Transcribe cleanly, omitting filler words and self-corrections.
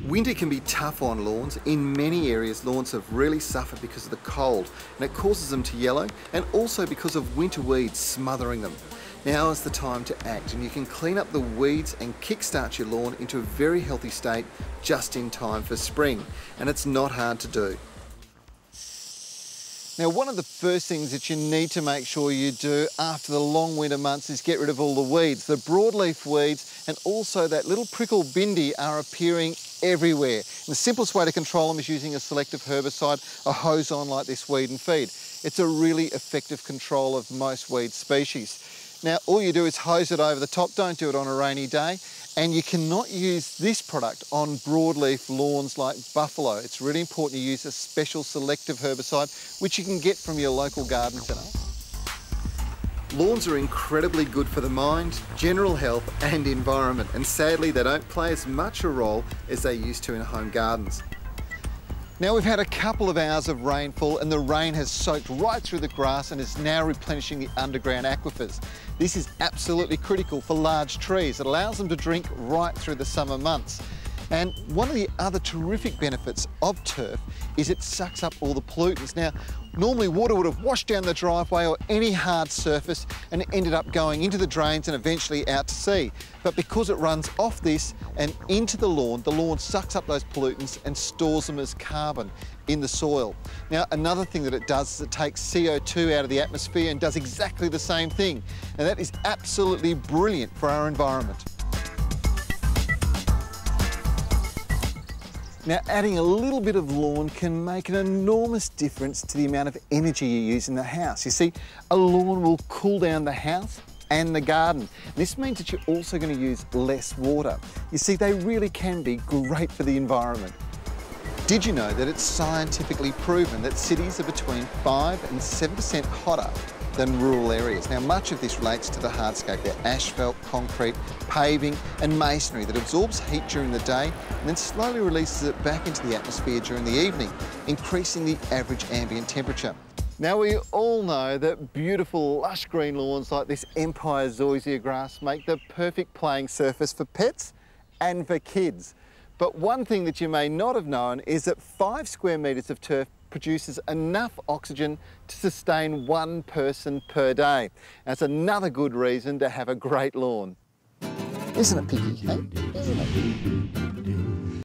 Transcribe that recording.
Winter can be tough on lawns. In many areas, lawns have really suffered because of the cold, and it causes them to yellow, and also because of winter weeds smothering them. Now is the time to act, and you can clean up the weeds and kickstart your lawn into a very healthy state just in time for spring, and it's not hard to do. Now, one of the first things that you need to make sure you do after the long winter months is get rid of all the weeds. The broadleaf weeds and also that little prickle bindi are appearing everywhere. And the simplest way to control them is using a selective herbicide, a hose on like this Weed and Feed. It's a really effective control of most weed species. Now, all you do is hose it over the top, don't do it on a rainy day, and you cannot use this product on broadleaf lawns like buffalo. It's really important you use a special selective herbicide, which you can get from your local garden centre. Lawns are incredibly good for the mind, general health and environment, and sadly they don't play as much a role as they used to in home gardens. Now, we've had a couple of hours of rainfall and the rain has soaked right through the grass and is now replenishing the underground aquifers. This is absolutely critical for large trees. It allows them to drink right through the summer months. And one of the other terrific benefits of turf is it sucks up all the pollutants. Now, normally water would have washed down the driveway or any hard surface and it ended up going into the drains and eventually out to sea. But because it runs off this and into the lawn sucks up those pollutants and stores them as carbon in the soil. Now, another thing that it does is it takes CO2 out of the atmosphere and does exactly the same thing. And that is absolutely brilliant for our environment. Now, adding a little bit of lawn can make an enormous difference to the amount of energy you use in the house. You see, a lawn will cool down the house and the garden. This means that you're also going to use less water. You see, they really can be great for the environment. Did you know that it's scientifically proven that cities are between 5 and 7% hotter than rural areas? Now, much of this relates to the hardscape. They're asphalt, concrete, paving and masonry that absorbs heat during the day and then slowly releases it back into the atmosphere during the evening, increasing the average ambient temperature. Now, we all know that beautiful lush green lawns like this Empire zoysia grass make the perfect playing surface for pets and for kids. But one thing that you may not have known is that 5 square metres of turf produces enough oxygen to sustain 1 person per day. That's another good reason to have a great lawn. Isn't it, Piggy? Hey? Isn't it?